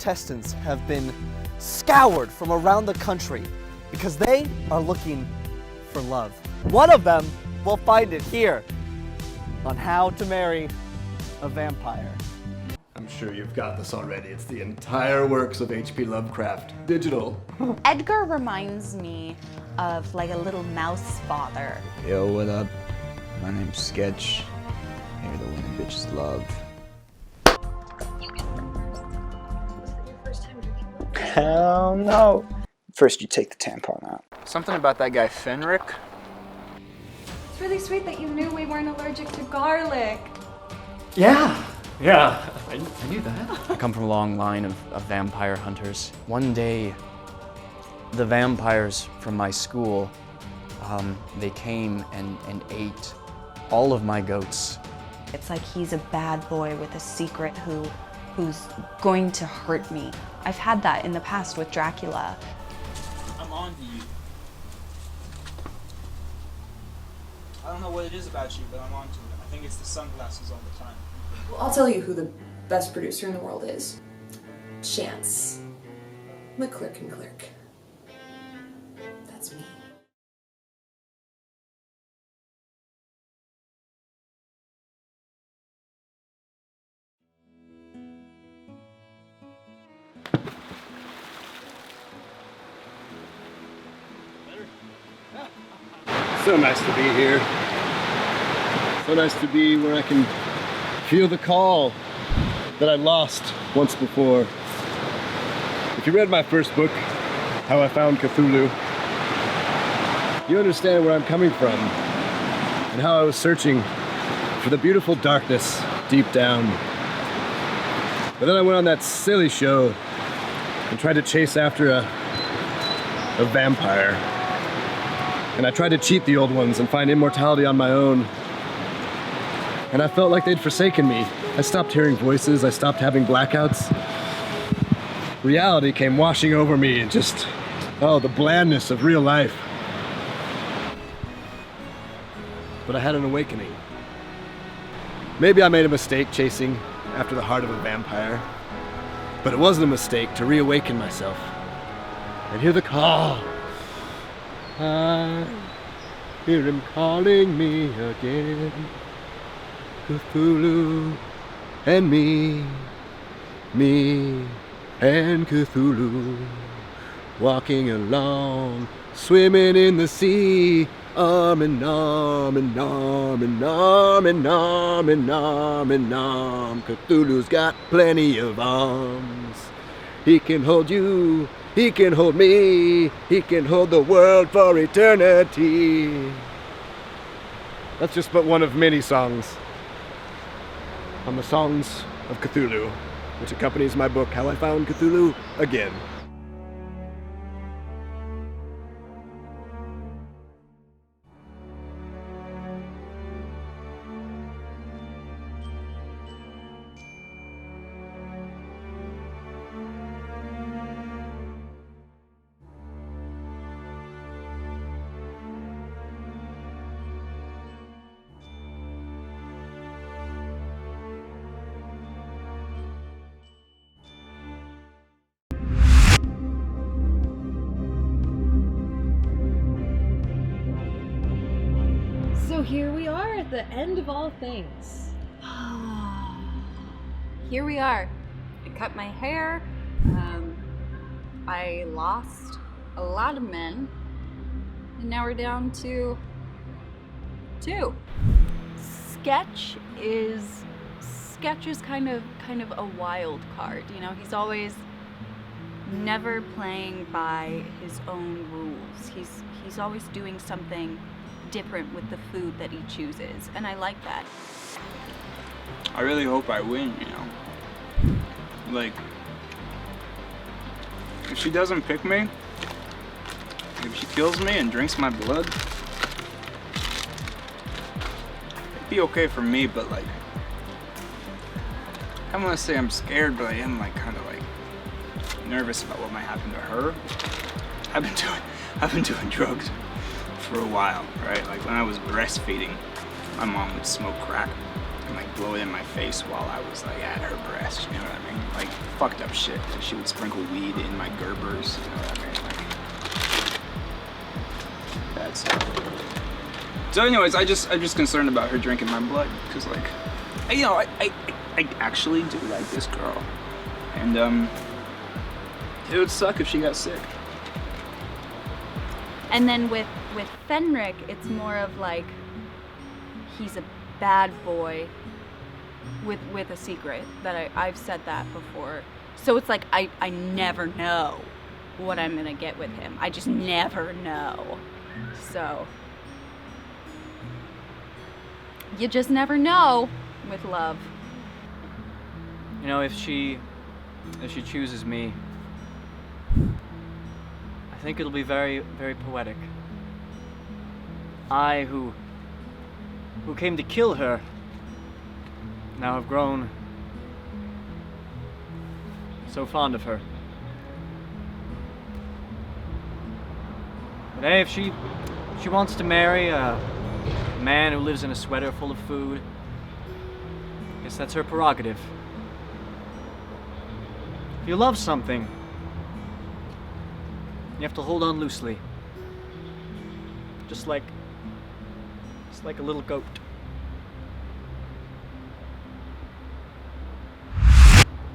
contestants have been scoured from around the country because they are looking for love. One of them will find it here on How to Marry a Vampire. I'm sure you've got this already. It's the entire works of H.P. Lovecraft, digital. Edgar reminds me of like a little mouse father. Yo, what up? My name's Sketch. Here to win a bitch's love. Hell no. First you take the tampon out. Something about that guy Fenrick. It's really sweet that you knew we weren't allergic to garlic. Yeah, I knew that. I come from a long line of vampire hunters. One day, the vampires from my school, they came and ate all of my goats. It's like he's a bad boy with a secret who's going to hurt me. I've had that in the past with Dracula. I'm on to you. I don't know what it is about you, but I'm on to it. I think it's the sunglasses all the time. Well, I'll tell you who the best producer in the world is. Chance. McClurk and Clerk. That's me. So nice to be here. So nice to be where I can feel the call that I lost once before. If you read my first book, How I Found Cthulhu, you understand where I'm coming from and how I was searching for the beautiful darkness deep down. But then I went on that silly show and tried to chase after a vampire. And I tried to cheat the old ones and find immortality on my own. And I felt like they'd forsaken me. I stopped hearing voices, I stopped having blackouts. Reality came washing over me and just, the blandness of real life. But I had an awakening. Maybe I made a mistake chasing after the heart of a vampire, but it wasn't a mistake to reawaken myself and hear the call. I hear him calling me again. Cthulhu and me and Cthulhu, walking along, swimming in the sea, arm in arm and arm in arm and arm and arm and arm. Cthulhu's got plenty of arms. He can hold you, he can hold me, he can hold the world for eternity. That's just but one of many songs on the Songs of Cthulhu, which accompanies my book, How I Found Cthulhu Again. So here we are at the end of all things. Here we are. I cut my hair. I lost a lot of men. And now we're down to 2. Sketch is kind of a wild card. You know, he's always never playing by his own rules. He's always doing something different with the food that he chooses, and I like that. I really hope I win, you know. Like, if she doesn't pick me, if she kills me and drinks my blood, it'd be okay for me, but like, I don't want to say I'm scared, but I am like kind of like nervous about what might happen to her. I've been doing drugs for a while, right? Like when I was breastfeeding, my mom would smoke crack and like blow it in my face while I was like at her breast, you know what I mean? Like fucked up shit. She would sprinkle weed in my Gerbers, you know what I mean? Like, bad stuff. So anyways, I'm just concerned about her drinking my blood, because like, I actually do like this girl. And it would suck if she got sick. And then with Fenrick, it's more of like, he's a bad boy with a secret. That I've said that before. So it's like, I never know what I'm gonna get with him. I just never know. So, you just never know with love. You know, if she chooses me, I think it'll be very, very poetic. I, who came to kill her, now have grown so fond of her. But hey, if she wants to marry a man who lives in a sweater full of food, I guess that's her prerogative. If you love something, you have to hold on loosely. Just like a little goat.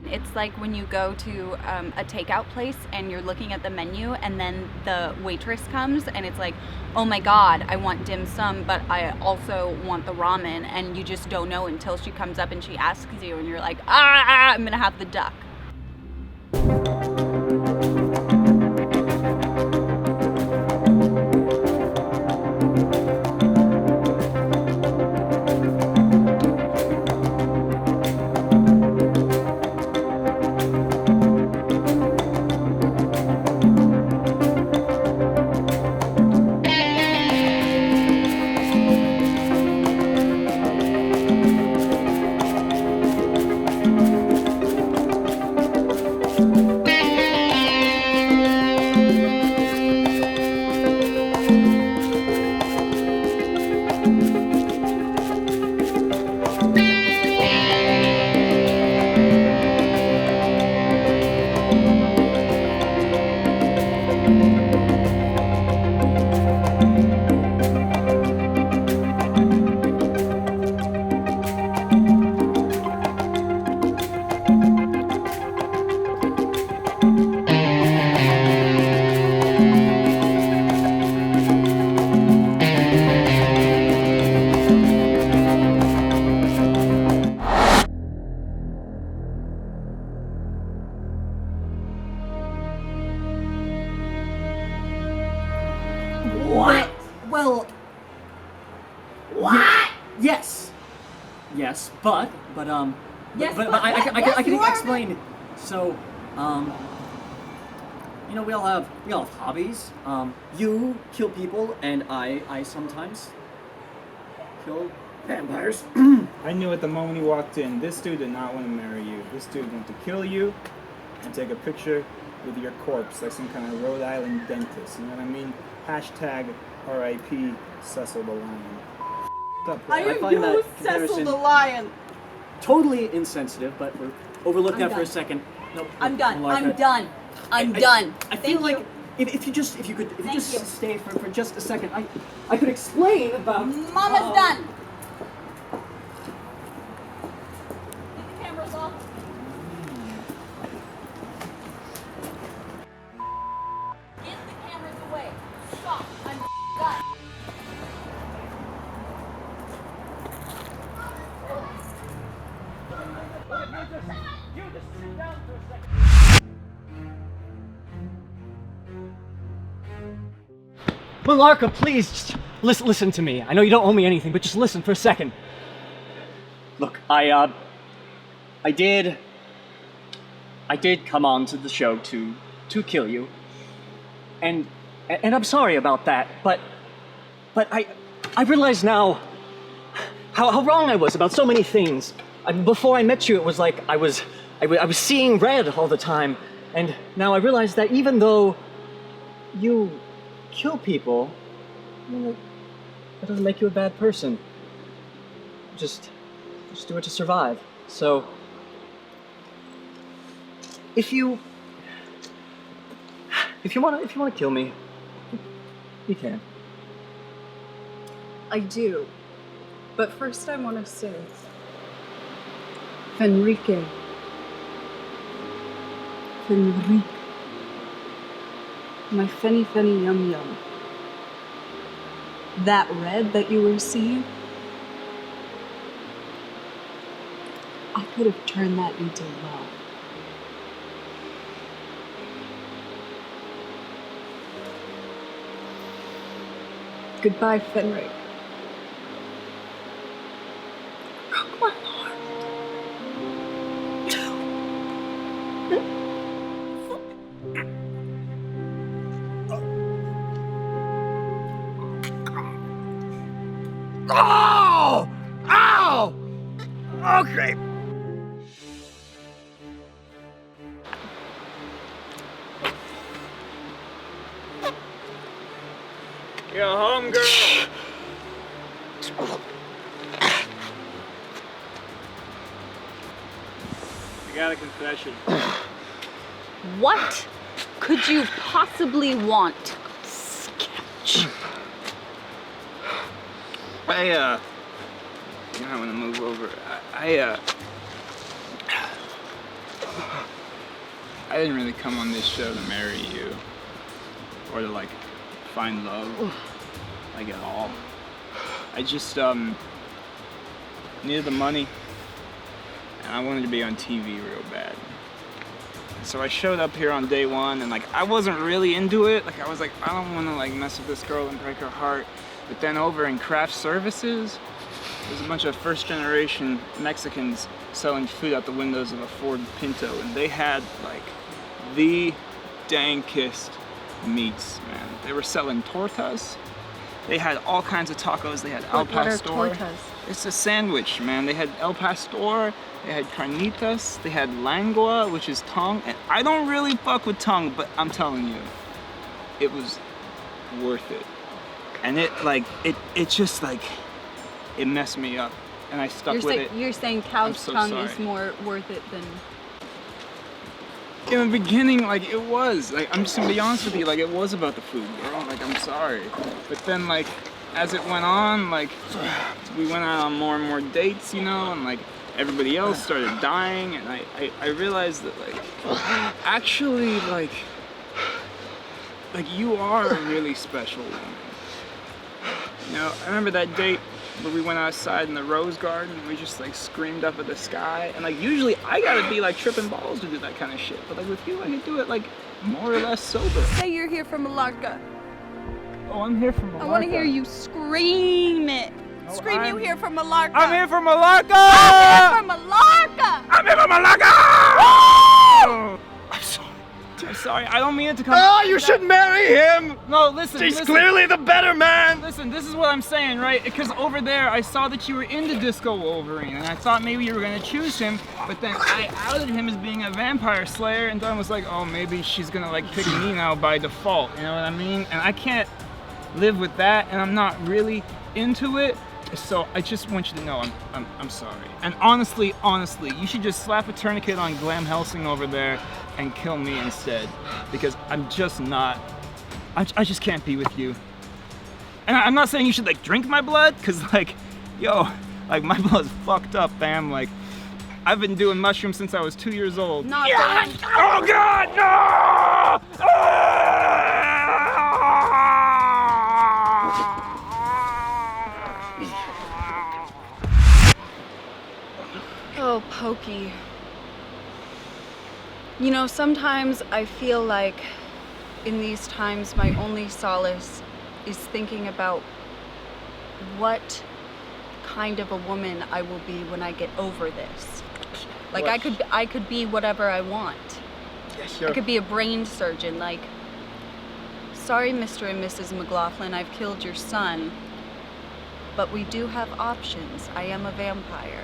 It's like when you go to a takeout place and you're looking at the menu and then the waitress comes and it's like, oh my god, I want dim sum, but I also want the ramen, and you just don't know until she comes up and she asks you and you're like, I'm gonna have the duck. Yes, but Yes, but but I what? can Yes, you are explain. So, you know, we all have hobbies. You kill people, and I sometimes kill vampires. I knew at the moment he walked in, this dude did not want to marry you. This dude wanted to kill you and take a picture with your corpse like some kind of Rhode Island dentist. You know what I mean? Hashtag R.I.P. Cecil the Lion. I find that am Cecil the Lion. Totally insensitive, but we'll overlook that for a second. No, I'm done. Millarca. I'm done. I'm done. I feel like if you could stay for just a second, I could explain about. Mama's done. Get the cameras off. Get the cameras away. Stop. I'm done. You just sit down for a second. Millarca, please, just listen to me. I know you don't owe me anything, but just listen for a second. Look, I did come on to the show to kill you, and I'm sorry about that. But I realize now how wrong I was about so many things. Before I met you, it was like I was seeing red all the time, and now I realize that even though you kill people, that doesn't make you a bad person. just do it to survive. So, if you wanna kill me, you can. I do. But first I want to say, Fenrick. My fenny yum yum. That red that you were seeing, I could have turned that into love. Goodbye, Fenrick. Broke my heart. Oh! Ow! Okay. You're home, girl. I got a confession. What could you possibly want, Sketch? I want to move over. I didn't really come on this show to marry you. Or to, like, find love. Like, at all. I just, needed the money. And I wanted to be on TV real bad. So I showed up here on day one, and, like, I wasn't really into it. Like, I was like, I don't want to, like, mess with this girl and break her heart. But then over in craft services, there's a bunch of first-generation Mexicans selling food out the windows of a Ford Pinto, and they had, like, the dankest meats, man. They were selling tortas. They had all kinds of tacos. They had al pastor. What are tortas? It's a sandwich, man. They had el pastor. They had carnitas. They had lengua, which is tongue. And I don't really fuck with tongue, but I'm telling you, it was worth it. And it just like, it messed me up. And I stuck with it. You're saying cow's so tongue sorry. is more worth it than... In the beginning, like, it was. Like, I'm just gonna be honest with you, like, it was about the food, girl. Like, I'm sorry. But then, like, as it went on, like, we went out on more and more dates, you know, and, like, everybody else started dying, and I realized that, like, actually, like, you are a really special woman. You know, I remember that date where we went outside in the rose garden and we just, like, screamed up at the sky. And, like, usually I gotta be, like, tripping balls to do that kind of shit. But, like, with you, I can do it, like, more or less sober. Say you're here from Millarca. Oh, I'm here from Millarca. I want to hear you scream it. Scream you here from Millarca. I'm here from Millarca! I'm here from Millarca! I'm here from Millarca! I'm sorry, I don't mean it to come... Oh, you should marry him! No, listen, He's clearly the better man! Listen, this is what I'm saying, right? Because over there, I saw that you were into Disco Wolverine, and I thought maybe you were gonna choose him, but then I outed him as being a vampire slayer, and Dawn was like, oh, maybe she's gonna, like, pick me now by default, you know what I mean? And I can't live with that, and I'm not really into it, so I just want you to know I'm sorry. And honestly, you should just slap a tourniquet on Glam Helsing over there and kill me instead, because I'm just not, I just can't be with you. And I'm not saying you should, like, drink my blood, because, like, yo, like, my blood's fucked up, fam. Like, I've been doing mushrooms since I was 2 years old. Not yeah! Oh, God, no! Oh, Pokey. You know, sometimes I feel like in these times my only solace is thinking about what kind of a woman I will be when I get over this. Like, I could be whatever I want. Yeah, sure. I could be a brain surgeon, like, sorry, Mr. and Mrs. McLaughlin, I've killed your son, but we do have options. I am a vampire.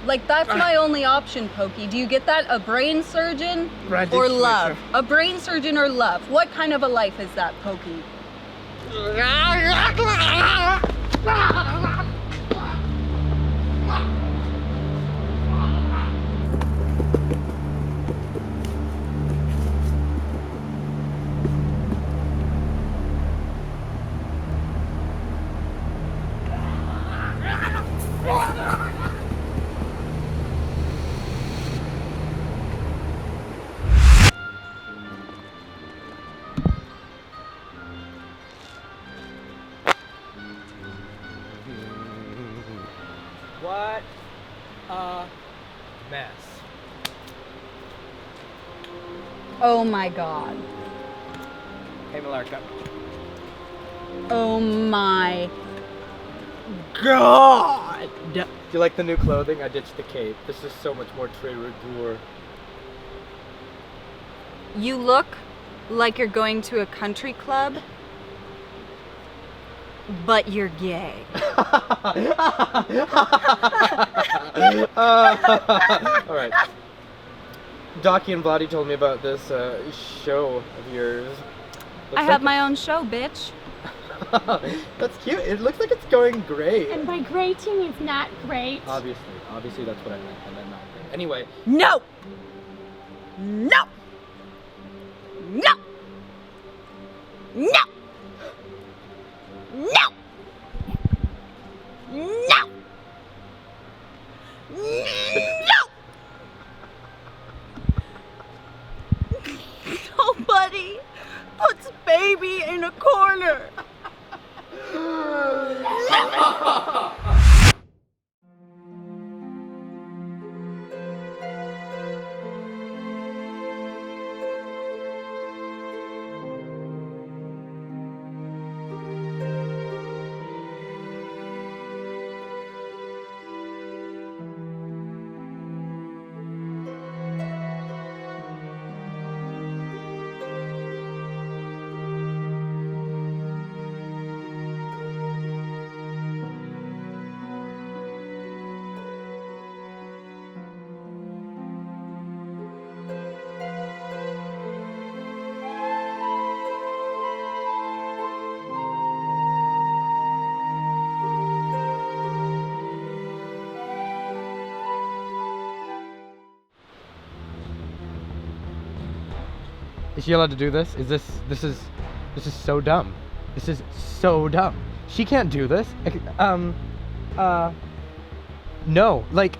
Like, that's my only option, Pokey. Do you get that? A brain surgeon or love? A brain surgeon or love? What kind of a life is that, Pokey? What a mess. Oh my god. Hey, Millarca. Oh my god. Do you like the new clothing? I ditched the cape. This is so much more très rigueur. You look like you're going to a country club, but you're gay. Alright. Docky and Vladi told me about this show of yours. I have my own show, bitch. That's cute. It looks like it's going great. And by great, he means not great. Obviously that's what I meant. I meant not great. Anyway. No! No! No! No! No! No! No! Nobody puts baby in a corner. Is she allowed to do this? This is so dumb. This is so dumb. She can't do this. No. Like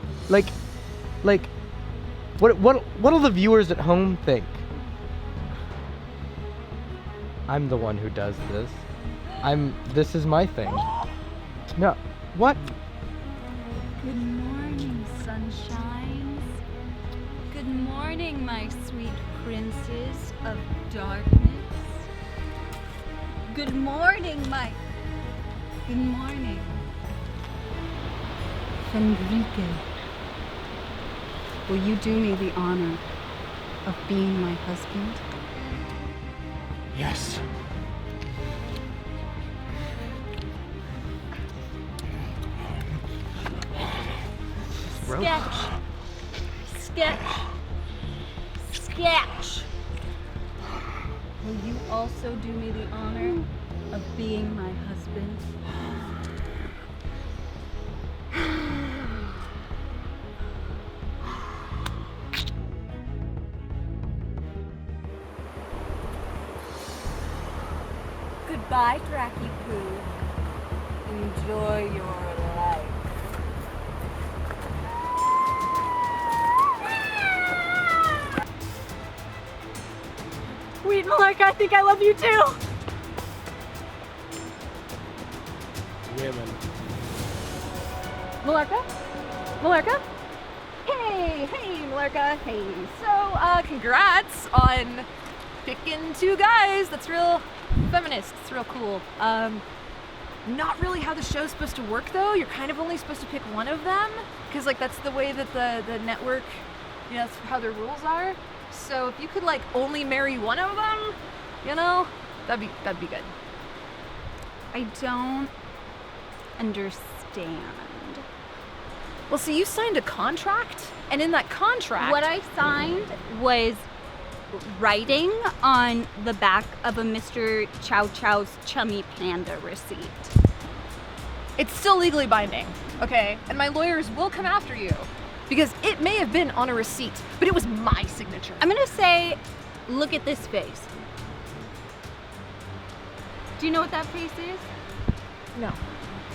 what'll the viewers at home think? I'm the one who does this. This is my thing. No. What? Good morning, sunshines. Good morning, my sweet princes of darkness. Good morning, Good morning. Fenrick. Will you do me the honor of being my husband? Yes. Sketch. Will you also do me the honor of being my husband? Goodbye, Dracula. Enjoy your life. Wait, Millarca, I think I love you too. Women. Millarca? Hey, Millarca, hey. So, congrats on picking two guys. That's real feminist. It's real cool. Not really how the show's supposed to work, though. You're kind of only supposed to pick one of them, because, like, that's the way that the network, you know, that's how their rules are. So if you could, like, only marry one of them, you know, that'd be good. I don't understand. Well, see, you signed a contract, and in that contract... What I signed was writing on the back of a Mr. Chow Chow's Chummy Panda receipt. It's still legally binding, okay? And my lawyers will come after you, because it may have been on a receipt, but it was my signature. I'm gonna say, look at this face. Do you know what that face is? No.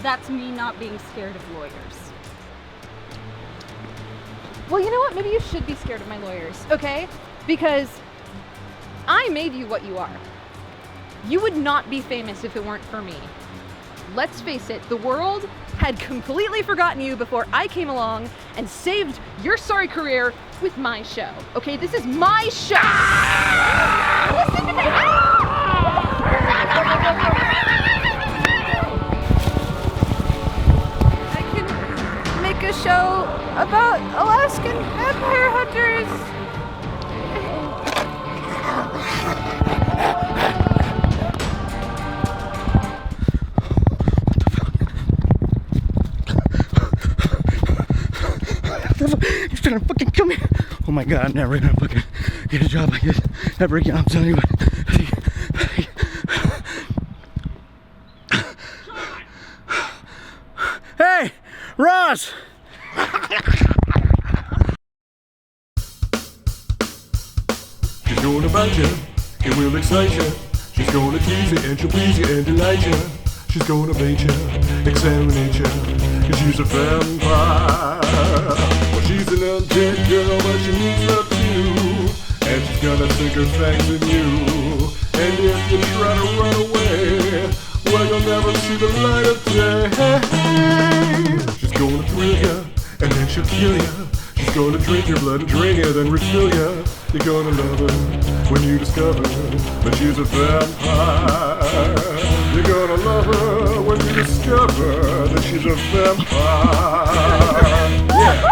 That's me not being scared of lawyers. Well, you know what? Maybe you should be scared of my lawyers, okay? Because I made you what you are. You would not be famous if it weren't for me. let's face it, the world had completely forgotten you before I came along and saved your sorry career with my show. Okay, this is my show. Listen to me. I can make a show about Alaskan vampire hunters. He's trying to fucking kill me. Oh my god, I'm never gonna fucking get a job like this ever again. I'm telling you what. Hey, Ross! She's gonna bite you, it will excite you. She's gonna tease you and she'll please you and delight you. She's gonna bait you, exterminate you, 'cause she's a vampire. Well, she's an undead girl, but she needs love too. And she's gonna sink her fangs in you. And if you try to run away, well, you'll never see the light of day. She's gonna thrill you, and then she'll kill you. She's gonna drink your blood and drain you, then refill you. You're gonna love her when you discover that she's a vampire. You're gonna love her when you discover that she's a vampire. Yeah.